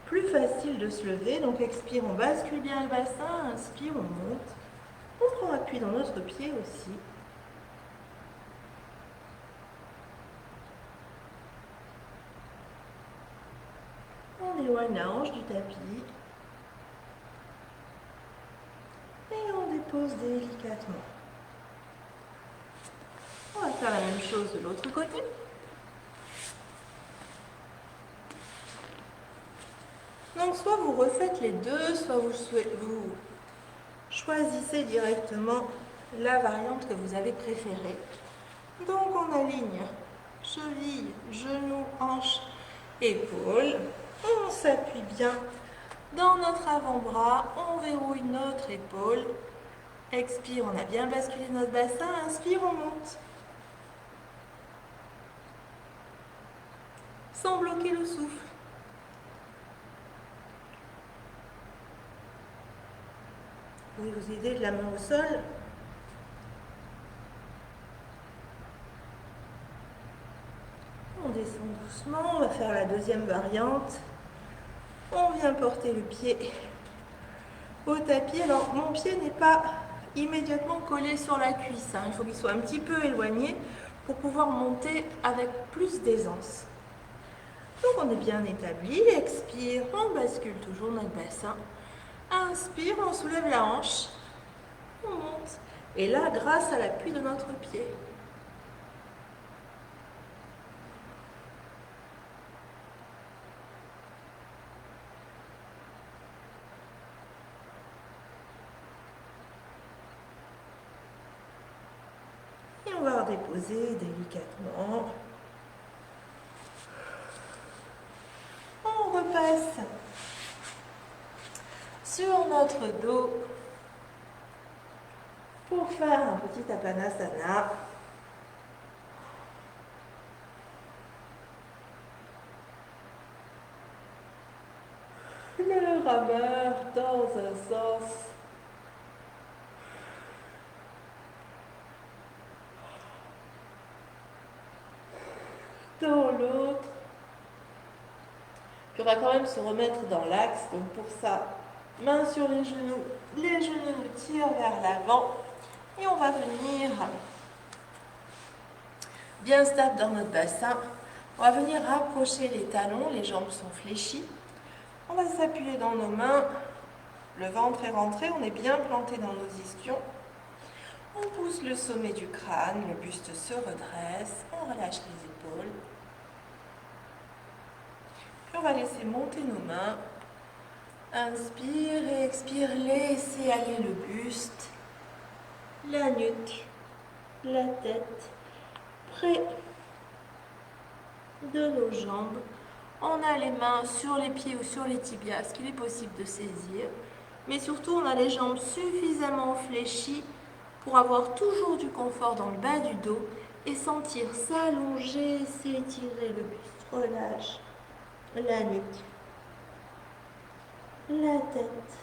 [SPEAKER 2] plus facile de se lever. Donc expire, on bascule bien le bassin. Inspire, on monte. On prend appui dans notre pied aussi. On éloigne la hanche du tapis. Et on dépose délicatement. On va faire la même chose de l'autre côté. Donc soit vous refaites les deux, soit vous choisissez directement la variante que vous avez préférée. Donc on aligne cheville, genou, hanche, épaule. On s'appuie bien dans notre avant-bras, on verrouille notre épaule. Expire, on a bien basculé notre bassin. Inspire, on monte. Sans bloquer le souffle. pouvez vous aider de la main au sol. On descend doucement, on va faire la deuxième variante. On vient porter le pied au tapis. Alors mon pied n'est pas immédiatement collé sur la cuisse, hein. Il faut qu'il soit un petit peu éloigné pour pouvoir monter avec plus d'aisance. Donc on est bien établi, expire, on bascule toujours notre bassin. Inspire, on soulève la hanche, on monte. Et là, grâce à l'appui de notre pied. Et on va redéposer délicatement. On repasse sur notre dos pour faire un petit Apanasana. Le rameur dans un sens. Dans l'autre. Puis on va quand même se remettre dans l'axe. Donc pour ça, main sur les genoux nous tirent vers l'avant. Et on va venir bien stable dans notre bassin. On va venir rapprocher les talons, les jambes sont fléchies. On va s'appuyer dans nos mains. Le ventre est rentré, on est bien planté dans nos ischions. On pousse le sommet du crâne, le buste se redresse, on relâche les épaules. Puis on va laisser monter nos mains. Inspire et expire, laissez aller le buste, la nuque, la tête, près de nos jambes. On a les mains sur les pieds ou sur les tibias, ce qu'il est possible de saisir. Mais surtout, on a les jambes suffisamment fléchies pour avoir toujours du confort dans le bas du dos et sentir s'allonger, s'étirer le buste. Relâche la nuque, la tête.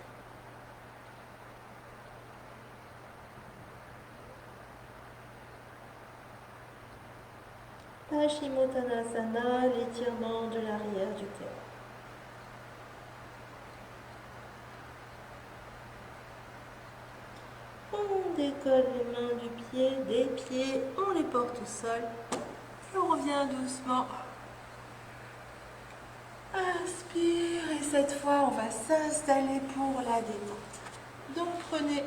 [SPEAKER 2] Paschimottanasana, l'étirement de l'arrière du corps. On décolle les mains du pied, des pieds, on les porte au sol. Et on revient doucement. Inspire et cette fois on va s'installer pour la détente. Donc prenez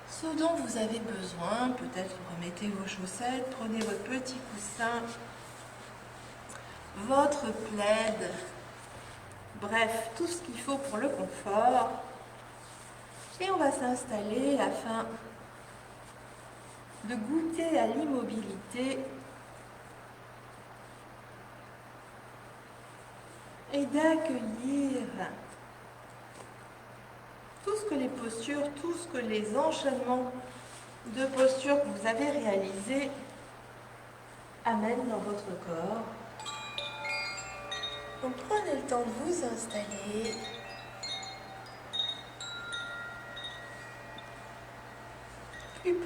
[SPEAKER 2] ce dont vous avez besoin, peut-être remettez vos chaussettes, prenez votre petit coussin, votre plaid, bref, tout ce qu'il faut pour le confort. Et on va s'installer afin de goûter à l'immobilité et d'accueillir tout ce que les postures, tout ce que les enchaînements de postures que vous avez réalisés amènent dans votre corps. Donc prenez le temps de vous installer.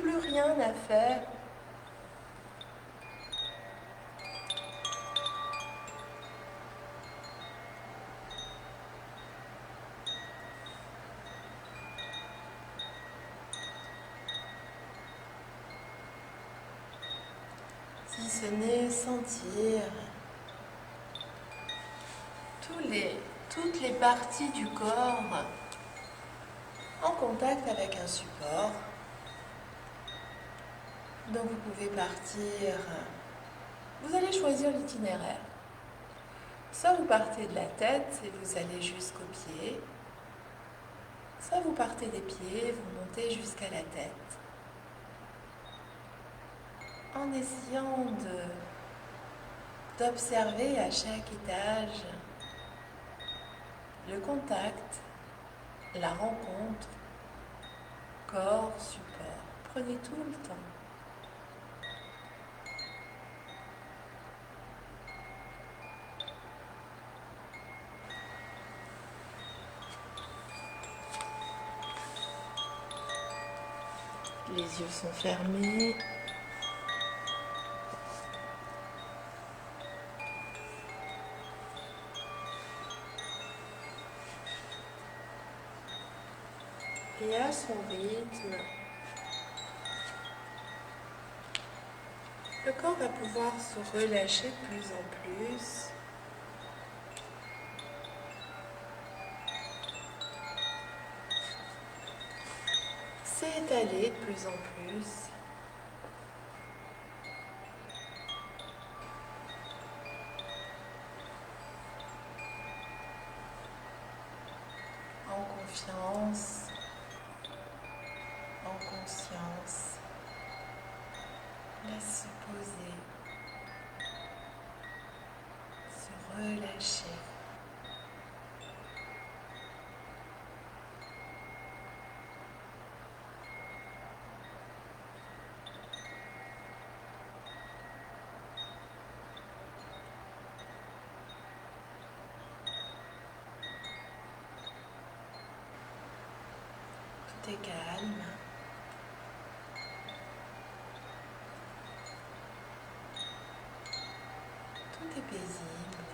[SPEAKER 2] Plus rien à faire. Si ce n'est sentir toutes les parties du corps en contact avec un support. Donc vous pouvez partir, vous allez choisir l'itinéraire. Soit vous partez de la tête et vous allez jusqu'aux pieds, soit vous partez des pieds et vous montez jusqu'à la tête. En essayant d'observer à chaque étage le contact, la rencontre, corps, support. Prenez tout le temps. Les yeux sont fermés. Et à son rythme, le corps va pouvoir se relâcher de plus en plus. S'étaler de plus en plus. En confiance, en conscience. Laisse se poser, se relâcher. Tout est calme. Tout est paisible.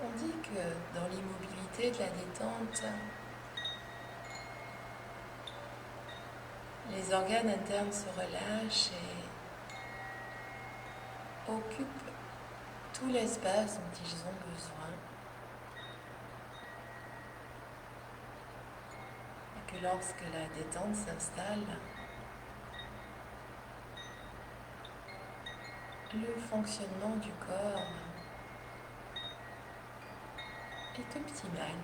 [SPEAKER 2] On dit que dans l'immobilité de la détente, les organes internes se relâchent et occupent tout l'espace dont ils ont besoin. Et que lorsque la détente s'installe, le fonctionnement du corps est optimal.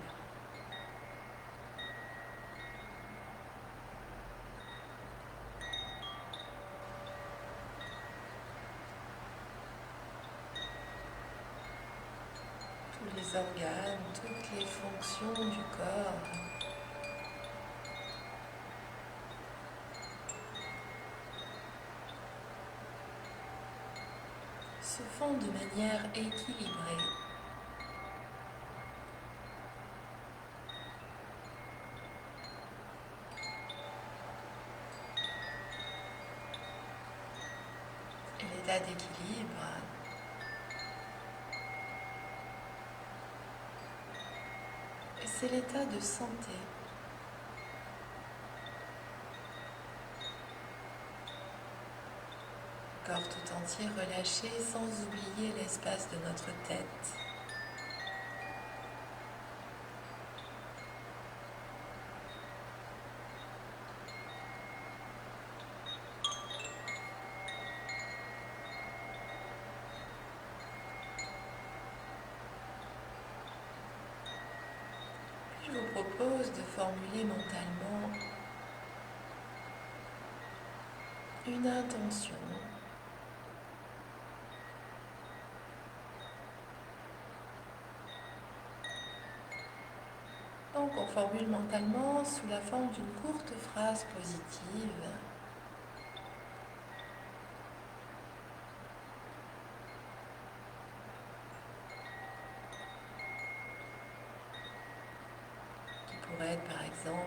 [SPEAKER 2] Tous les organes, toutes les fonctions du corps se font de manière équilibrée. Et l'état d'équilibre c'est l'état de santé. Corps tout entier relâché sans oublier l'espace de notre tête. Je vous propose de formuler mentalement une intention. Donc on formule mentalement sous la forme d'une courte phrase positive. Qui pourrait être par exemple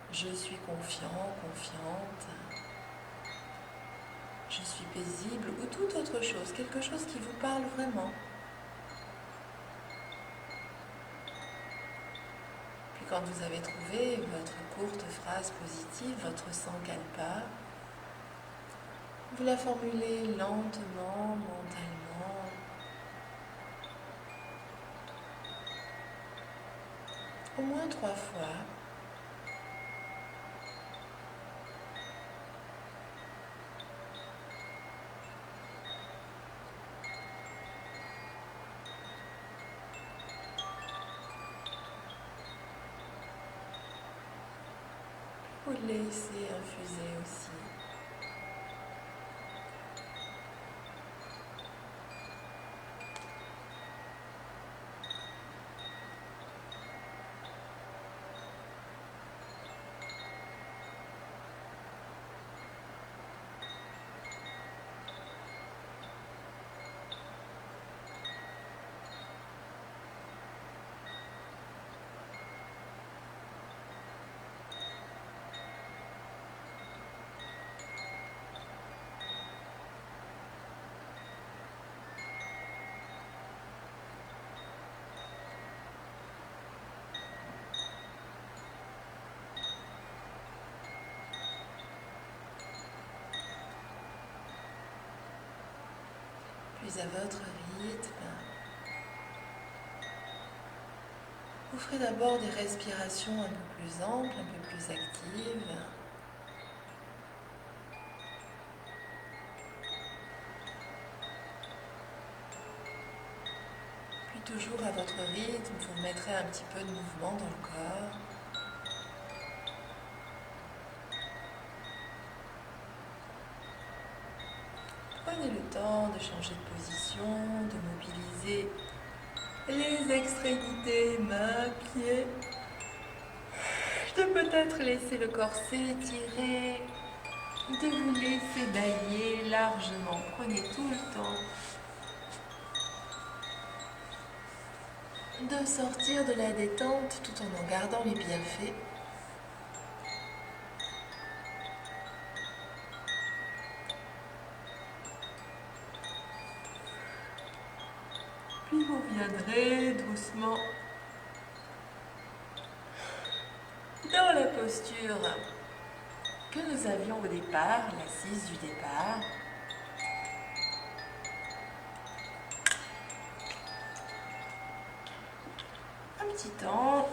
[SPEAKER 2] je suis confiant, confiante, je suis paisible ou toute autre chose, quelque chose qui vous parle vraiment. Puis quand vous avez trouvé votre courte phrase positive, votre sankalpa, vous la formulez lentement, mentalement, au moins 3 fois. Vous laissez infuser aussi.
[SPEAKER 1] puis à votre rythme. Vous ferez d'abord des respirations un peu plus amples, un peu plus actives. Puis toujours à votre rythme, vous mettrez un petit peu de mouvement dans le corps. Prenez le temps de changer de position, de mobiliser les extrémités, mains, pieds, de peut-être laisser le corps s'étirer, de vous laisser bailler largement. Prenez tout le temps de sortir de la détente tout en gardant les bienfaits. Puis vous viendrez doucement dans la posture que nous avions au départ, l'assise du départ. Un petit temps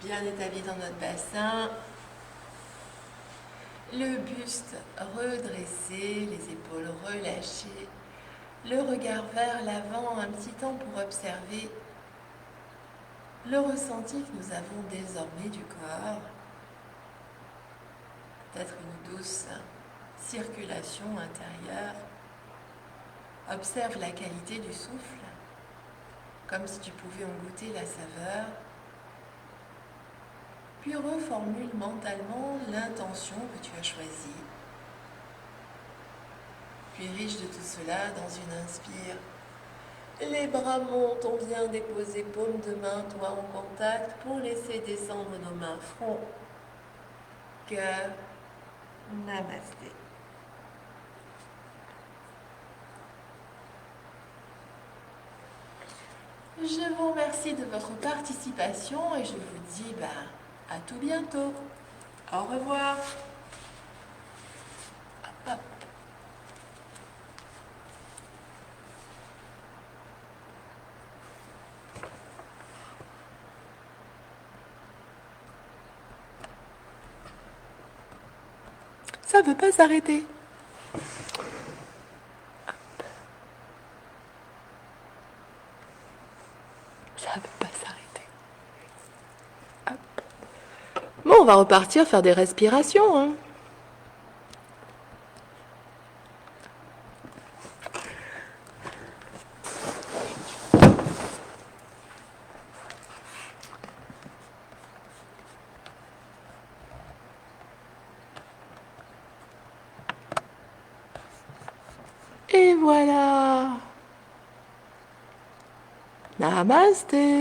[SPEAKER 1] bien établi dans notre bassin, le buste redressé, les épaules relâchées, le regard vers l'avant, un petit temps pour observer le ressenti que nous avons désormais du corps. Peut-être une douce circulation intérieure. Observe la qualité du souffle, comme si tu pouvais en goûter la saveur. Puis reformule mentalement l'intention que tu as choisie. Puis riche de tout cela, dans une inspire, les bras montent, on vient déposer paume de main, doigts en contact pour laisser descendre nos mains front, cœur, namasté. Je vous remercie de votre participation et je vous dis à tout bientôt. Au revoir. Hop, hop. Ça veut pas s'arrêter. Ça veut pas s'arrêter. Hop. Bon, on va repartir faire des respirations, hein. Et voilà. Namasté.